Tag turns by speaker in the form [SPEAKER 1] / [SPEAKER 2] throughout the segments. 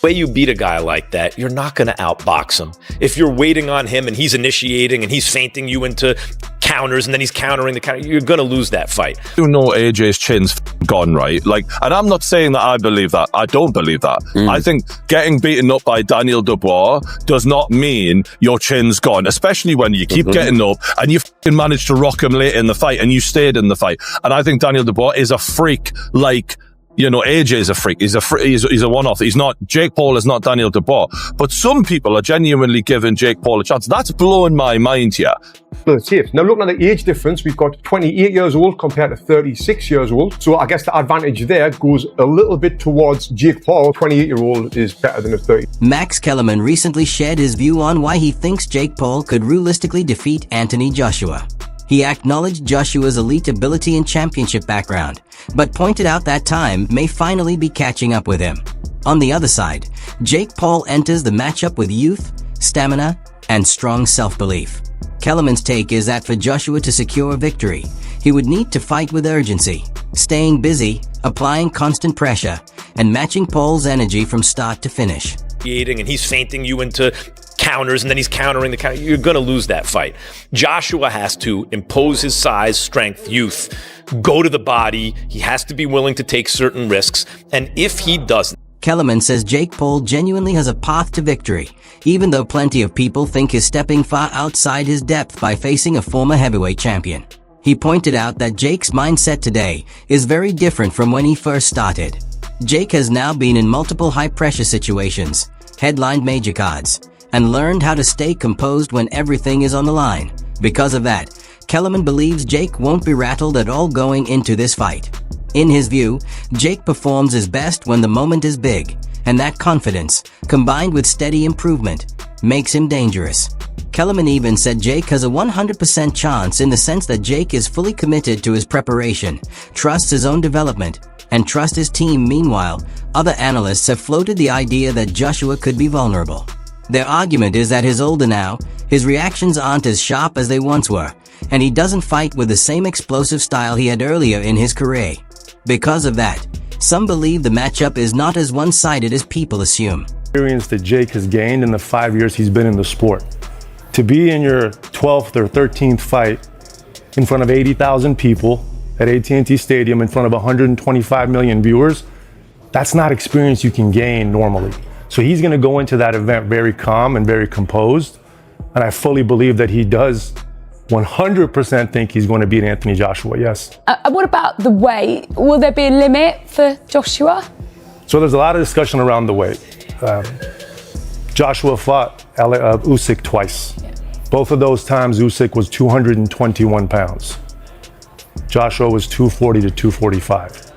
[SPEAKER 1] The way you beat a guy like that, you're not going to outbox him. If you're waiting on him and he's initiating and he's feinting you into counters and then he's countering the counter, you're going to lose that fight.
[SPEAKER 2] You know AJ's chin's gone, right? And I'm not saying that I believe that. I don't believe that. I think getting beaten up by Daniel Dubois does not mean your chin's gone, especially when you keep getting up and you managed to rock him late in the fight and you stayed in the fight. And I think Daniel Dubois is a freak like... AJ is a freak. He's a one-off. He's not, Jake Paul is not Daniel Dubois. But some people are genuinely giving Jake Paul a chance. That's blowing my mind here.
[SPEAKER 3] Now, looking at the age difference, we've got 28 years old compared to 36 years old. So I guess the advantage there goes a little bit towards Jake Paul. 28-year-old is better than a 30.
[SPEAKER 4] Max Kellerman recently shared his view on why he thinks Jake Paul could realistically defeat Anthony Joshua. He acknowledged Joshua's elite ability and championship background, but pointed out that time may finally be catching up with him. On the other side, Jake Paul enters the matchup with youth, stamina, and strong self-belief. Kellerman's take is that for Joshua to secure a victory, he would need to fight with urgency, staying busy, applying constant pressure, and matching Paul's energy from start to finish.
[SPEAKER 1] And he's feinting you into counters and then he's countering the counter, you're going to lose that fight. Joshua has to impose his size, strength, youth, go to the body. He has to be willing to take certain risks. And if he doesn't...
[SPEAKER 4] Kellerman says Jake Paul genuinely has a path to victory, even though plenty of people think he's stepping far outside his depth by facing a former heavyweight champion. He pointed out that Jake's mindset today is very different from when he first started. Jake has now been in multiple high-pressure situations, headlined major cards, and learned how to stay composed when everything is on the line. Because of that, Kellerman believes Jake won't be rattled at all going into this fight. In his view, Jake performs his best when the moment is big, and that confidence, combined with steady improvement, makes him dangerous. Kellerman even said Jake has a 100% chance in the sense that Jake is fully committed to his preparation, trusts his own development, and trusts his team. Meanwhile, other analysts have floated the idea that Joshua could be vulnerable. Their argument is that he's older now, his reactions aren't as sharp as they once were, and he doesn't fight with the same explosive style he had earlier in his career. Because of that, some believe the matchup is not as one-sided as people assume.
[SPEAKER 5] Experience that Jake has gained in the 5 years he's been in the sport. To be in your 12th or 13th fight in front of 80,000 people at AT&T Stadium in front of 125 million viewers, that's not experience you can gain normally. So he's going to go into that event very calm and very composed. And I fully believe that he does 100% think he's going to beat Anthony Joshua, yes.
[SPEAKER 6] What about the weight? Will there be a limit for Joshua?
[SPEAKER 5] So there's a lot of discussion around the weight. Joshua fought Usyk twice. Yeah. Both of those times, Usyk was 221 pounds. Joshua was 240 to 245.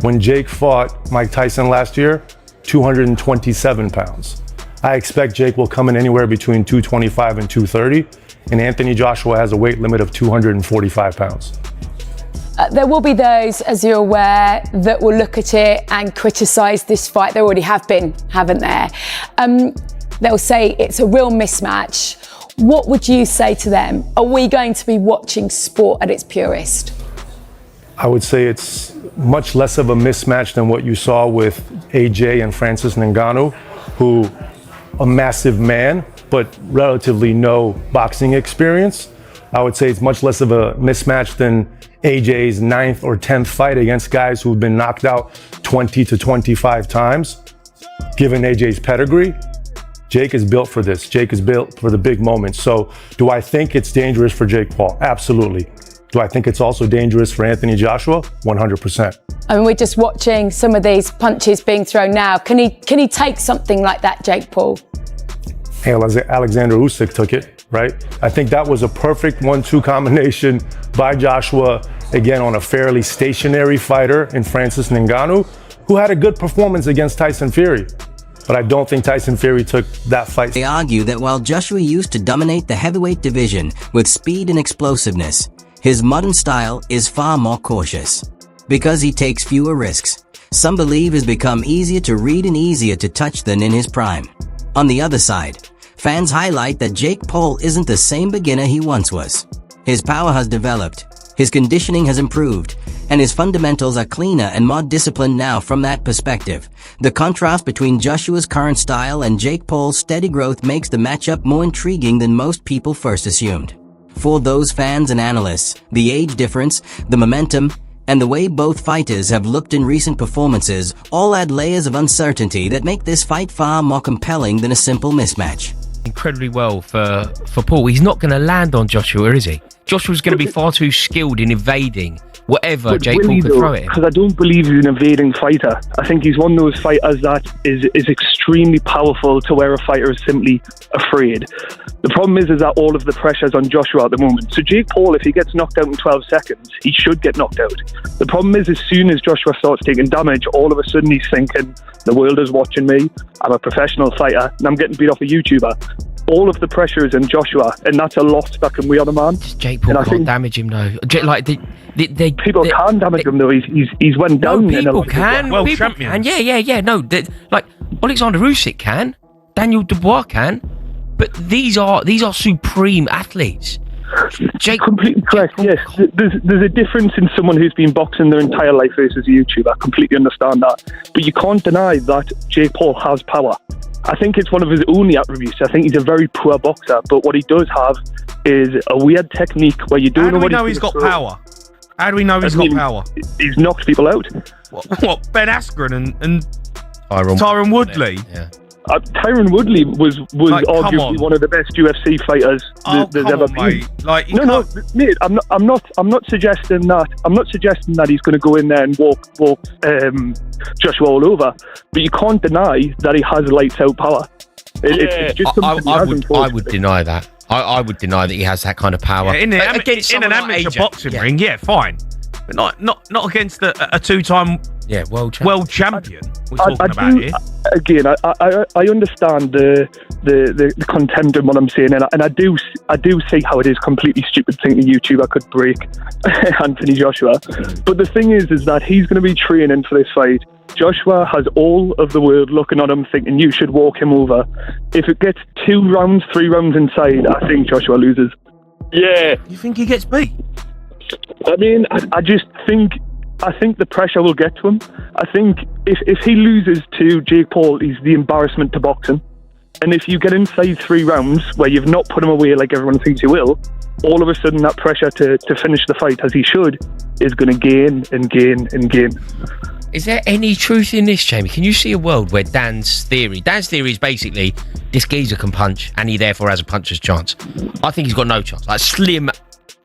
[SPEAKER 5] When Jake fought Mike Tyson last year, 227 pounds. I expect Jake will come in anywhere between 225 and 230, and Anthony Joshua has a weight limit of 245 pounds.
[SPEAKER 6] There will be those, as you're aware, that will look at it and criticise this fight. There already have been, haven't there? They'll say it's a real mismatch. What would you say to them? Are we going to be watching sport at its purest?
[SPEAKER 5] I would say it's much less of a mismatch than what you saw with AJ and Francis Ngannou, who a massive man, but relatively no boxing experience. I would say it's much less of a mismatch than AJ's 9th or 10th fight against guys who've been knocked out 20 to 25 times. Given AJ's pedigree, Jake is built for this. Jake is built for the big moments. So do I think it's dangerous for Jake Paul? Absolutely. Do I think it's also dangerous for Anthony Joshua? 100%.
[SPEAKER 6] I mean, we're just watching some of these punches being thrown now. Can he take something like that, Jake Paul?
[SPEAKER 5] Hey, Alexander Usyk took it, right? I think that was a perfect 1-2 combination by Joshua, again, on a fairly stationary fighter in Francis Ngannou, who had a good performance against Tyson Fury. But I don't think Tyson Fury took that fight.
[SPEAKER 4] They argue that while Joshua used to dominate the heavyweight division with speed and explosiveness, his modern style is far more cautious. Because he takes fewer risks, some believe he's become easier to read and easier to touch than in his prime. On the other side, fans highlight that Jake Paul isn't the same beginner he once was. His power has developed, His conditioning has improved, and his fundamentals are cleaner and more disciplined now from that perspective. The contrast between Joshua's current style and Jake Paul's steady growth makes the matchup more intriguing than most people first assumed. For those fans and analysts, the age difference, the momentum, and the way both fighters have looked in recent performances all add layers of uncertainty that make this fight far more compelling than a simple mismatch.
[SPEAKER 7] Incredibly well for Paul. He's not going to land on Joshua, is he? Joshua's going to be far too skilled in evading whatever Jake Paul could throw at him.
[SPEAKER 8] Because I don't believe he's an evading fighter. I think he's one of those fighters that is extremely powerful to where a fighter is simply afraid. The problem is that all of the pressure's on Joshua at the moment. So Jake Paul, if he gets knocked out in 12 seconds, he should get knocked out. The problem is, as soon as Joshua starts taking damage, all of a sudden he's thinking, the world is watching me, I'm a professional fighter, and I'm getting beat off a YouTuber. All of the pressure is in Joshua, and that's a lot that can weigh on a man.
[SPEAKER 7] Just Jake Paul can't damage him, though.
[SPEAKER 8] People can damage him, though. He's went down.
[SPEAKER 7] No, people can.
[SPEAKER 9] World
[SPEAKER 7] people
[SPEAKER 9] champion.
[SPEAKER 7] can. Yeah. No, like Alexander Usyk can, Daniel Dubois can, but these are supreme athletes. Jake,
[SPEAKER 8] completely correct. Yes, there's a difference in someone who's been boxing their entire life versus a YouTuber. I completely understand that, but you can't deny that Jake Paul has power. I think it's one of his only attributes. I think he's a very poor boxer, but what he does have is a weird technique where you don't know what
[SPEAKER 9] he's got power. How do we know he's got power?
[SPEAKER 8] He's knocked people out.
[SPEAKER 9] What Ben Askren and Tyron Woodley?
[SPEAKER 7] Yeah.
[SPEAKER 8] Tyron Woodley was like, arguably one of the best UFC fighters there's ever been.
[SPEAKER 9] Like,
[SPEAKER 8] no, mate. I'm not suggesting that. I'm not suggesting that he's going to go in there and walk Joshua all over. But you can't deny that he has lights out power. It's just something
[SPEAKER 7] I would deny that. I would deny that he has that kind of power.
[SPEAKER 9] Yeah, in an amateur boxing ring, yeah, fine. But not against a two-time world champion. We're talking about here.
[SPEAKER 8] Again, I understand the contempt in what I'm saying, and I do see how it is completely stupid thinking YouTuber could break Anthony Joshua. But the thing is that he's going to be training for this fight. Joshua has all of the world looking at him thinking you should walk him over. If it gets 3 rounds inside, I think Joshua loses. Yeah.
[SPEAKER 9] You think he gets beat?
[SPEAKER 8] I mean, I think the pressure will get to him. I think if he loses to Jake Paul, he's the embarrassment to boxing. And if you get inside 3 rounds where you've not put him away like everyone thinks you will, all of a sudden that pressure to finish the fight as he should is going to gain and gain and gain.
[SPEAKER 7] Is there any truth in this, Jamie? Can you see a world where Dan's theory is basically this geezer can punch and he therefore has a puncher's chance? I think he's got no chance. Like slim,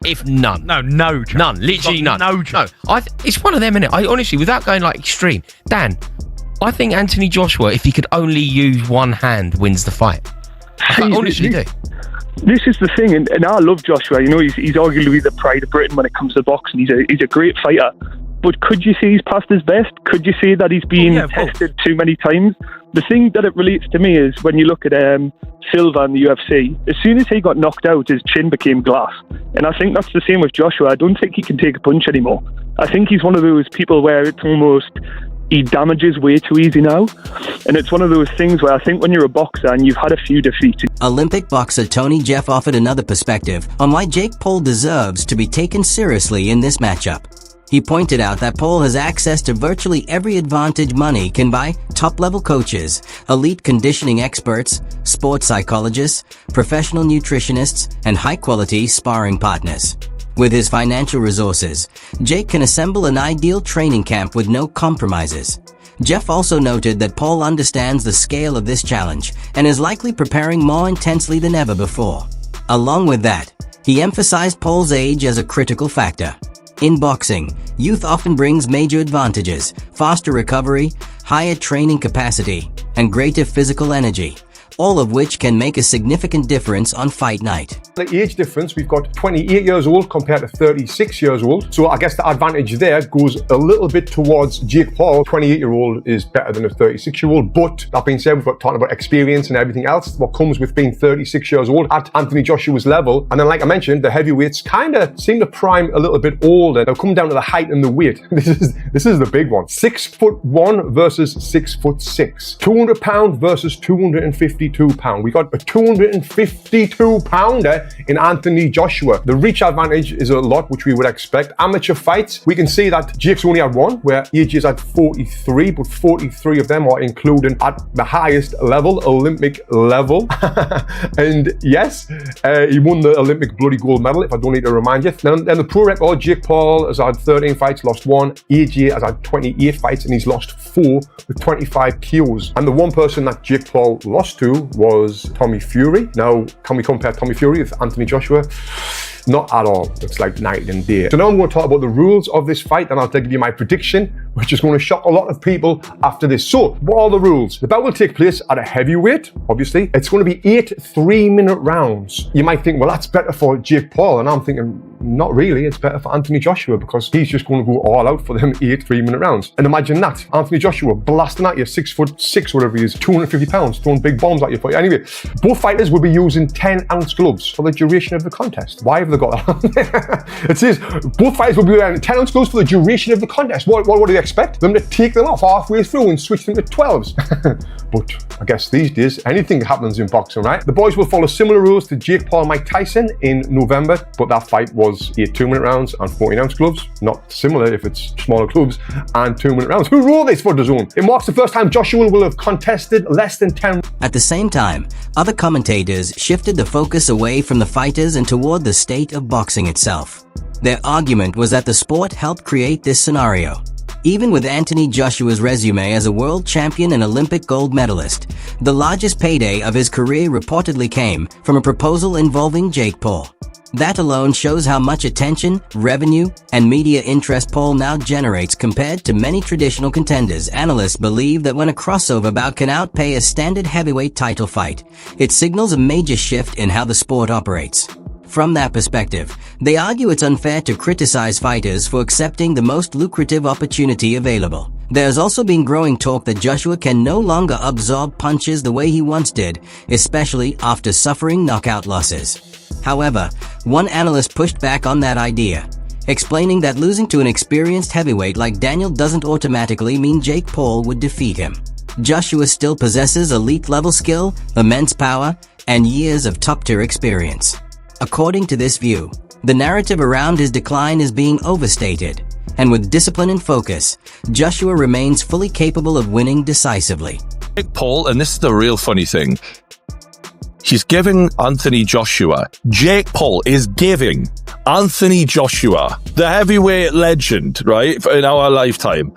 [SPEAKER 7] if none.
[SPEAKER 9] No chance.
[SPEAKER 7] None. Literally none.
[SPEAKER 9] No chance.
[SPEAKER 7] No, it's one of them, innit? I honestly, without going like extreme, Dan, I think Anthony Joshua, if he could only use one hand, wins the fight. I honestly do.
[SPEAKER 8] This is the thing, and I love Joshua. You know, he's arguably the pride of Britain when it comes to boxing. He's a great fighter. But could you say he's past his best? Could you say that he's been tested too many times? The thing that it relates to me is when you look at Silva in the UFC, as soon as he got knocked out, his chin became glass. And I think that's the same with Joshua. I don't think he can take a punch anymore. I think he's one of those people where it's almost he damages way too easy now. And it's one of those things where I think when you're a boxer and you've had a few defeats...
[SPEAKER 4] Olympic boxer Tony Jeff offered another perspective on why Jake Paul deserves to be taken seriously in this matchup. He pointed out that Paul has access to virtually every advantage money can buy: top-level coaches, elite conditioning experts, sports psychologists, professional nutritionists, and high-quality sparring partners. With his financial resources, Jake can assemble an ideal training camp with no compromises. Jeff also noted that Paul understands the scale of this challenge and is likely preparing more intensely than ever before. Along with that, he emphasized Paul's age as a critical factor. In boxing, youth often brings major advantages: faster recovery, higher training capacity, and greater physical energy, all of which can make a significant difference on fight night.
[SPEAKER 3] The age difference, we've got 28 years old compared to 36 years old. So I guess the advantage there goes a little bit towards Jake Paul. 28-year-old is better than a 36-year-old. But that being said, we've got talking about experience and everything else, what comes with being 36 years old at Anthony Joshua's level. And then, like I mentioned, the heavyweights kind of seem to prime a little bit older. They'll come down to the height and the weight. This is the big one. 6'1" versus 6'6". 200 pounds versus 250 £252. We got a £252 in Anthony Joshua. The reach advantage is a lot, which we would expect. Amateur fights, we can see that Jake's only had one, where AJ's had 43, but 43 of them are including at the highest level, Olympic level. And yes, he won the Olympic bloody gold medal, if I don't need to remind you. Then the pro record, Jake Paul has had 13 fights, lost 1. AJ has had 28 fights and he's lost 4 with 25 KOs. And the one person that Jake Paul lost to was Tommy Fury. Now, can we compare Tommy Fury with Anthony Joshua? Not at all. It's like night and day. So now I'm going to talk about the rules of this fight, and I'll give you my prediction, which is going to shock a lot of people after this. So, what are the rules? The bout will take place at a heavyweight, obviously. It's going to be 8 3-minute rounds. You might think, well, that's better for Jake Paul, and I'm thinking, not really. It's better for Anthony Joshua because he's just going to go all out for them 8 3-minute rounds. And imagine that. Anthony Joshua blasting at you, 6'6", whatever he is, 250 pounds, throwing big bombs at you. Anyway, both fighters will be using 10-ounce gloves for the duration of the contest. Why have they got that? It says both fighters will be wearing 10-ounce gloves for the duration of the contest. What do you expect? Them to take them off halfway through and switch them to 12s? But I guess these days, anything happens in boxing, right? The boys will follow similar rules to Jake Paul Mike Tyson in November, but that fight was 8 2-minute rounds and 14-ounce gloves. Not similar if it's smaller gloves and 2-minute rounds. Who wrote this for the zone? It marks the first time Joshua will have contested less than 10.
[SPEAKER 4] At the same time, other commentators shifted the focus away from the fighters and toward the state of boxing itself. Their argument was that the sport helped create this scenario. Even with Anthony Joshua's resume as a world champion and Olympic gold medalist, the largest payday of his career reportedly came from a proposal involving Jake Paul. That alone shows how much attention, revenue, and media interest Paul now generates compared to many traditional contenders. Analysts believe that when a crossover bout can outpay a standard heavyweight title fight, it signals a major shift in how the sport operates. From that perspective, they argue it's unfair to criticize fighters for accepting the most lucrative opportunity available. There's also been growing talk that Joshua can no longer absorb punches the way he once did, especially after suffering knockout losses. However, one analyst pushed back on that idea, explaining that losing to an experienced heavyweight like Daniel doesn't automatically mean Jake Paul would defeat him. Joshua still possesses elite-level skill, immense power, and years of top-tier experience. According to this view, the narrative around his decline is being overstated, and with discipline and focus, Joshua remains fully capable of winning decisively.
[SPEAKER 2] Jake Paul, and this is the real funny thing, he's giving Anthony Joshua, Jake Paul is giving Anthony Joshua, the heavyweight legend, right, in our lifetime,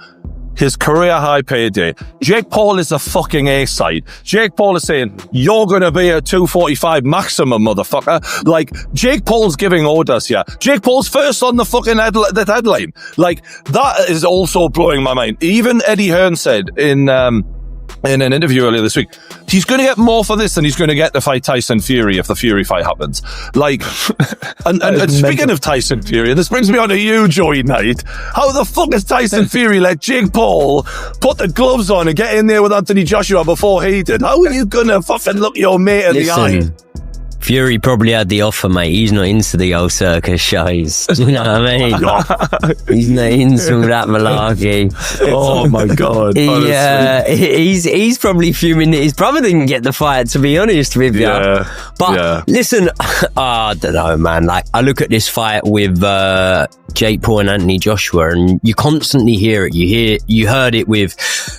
[SPEAKER 2] his career high payday. Jake Paul is a fucking A-side. Jake Paul is saying, you're going to be a 245 maximum, motherfucker. Like, Jake Paul's giving orders here. Jake Paul's first on the fucking headline. Like, that is also blowing my mind. Even Eddie Hearn said in an interview earlier this week, he's going to get more for this than he's going to get to fight Tyson Fury if the Fury fight happens. Like, and speaking of Tyson Fury, this brings me on to you, Joey Knight. How the fuck has Tyson Fury let Jake Paul put the gloves on and get in there with Anthony Joshua before he did? How are you going to fucking look your mate in the eye?
[SPEAKER 10] Fury probably had the offer, mate. He's not into the old circus shows. You know what I mean? He's not into all that malarkey.
[SPEAKER 2] Oh my God.
[SPEAKER 10] He's probably fuming that his brother didn't get the fight, to be honest with you. But listen, I don't know, man. Like, I look at this fight with Jake Paul and Anthony Joshua, and you constantly hear it. You heard it with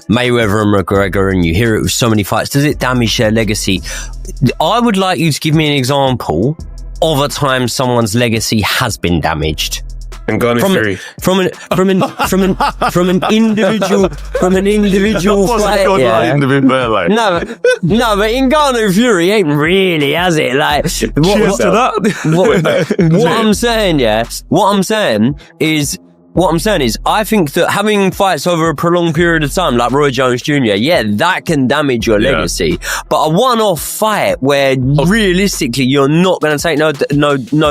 [SPEAKER 10] Mayweather and McGregor, and you hear it with so many fights. Does it damage their legacy? I would like you to give me an example of a time someone's legacy has been damaged.
[SPEAKER 11] And gone
[SPEAKER 10] from an individual fight. Yeah. No, but Ngannou Fury ain't really, has it? Like, what I'm saying is, I think that having fights over a prolonged period of time, like Roy Jones Jr., that can damage your legacy. But a one-off fight where realistically you're not going to take no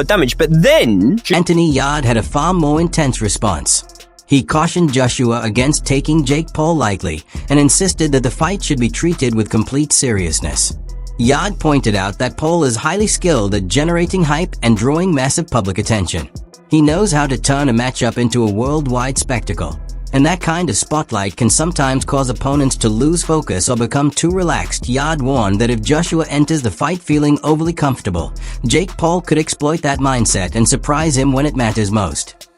[SPEAKER 10] damage. But then
[SPEAKER 4] Anthony Yarde had a far more intense response. He cautioned Joshua against taking Jake Paul lightly and insisted that the fight should be treated with complete seriousness. Yarde pointed out that Paul is highly skilled at generating hype and drawing massive public attention. He knows how to turn a matchup into a worldwide spectacle. And that kind of spotlight can sometimes cause opponents to lose focus or become too relaxed. Yard warned that if Joshua enters the fight feeling overly comfortable, Jake Paul could exploit that mindset and surprise him when it matters most.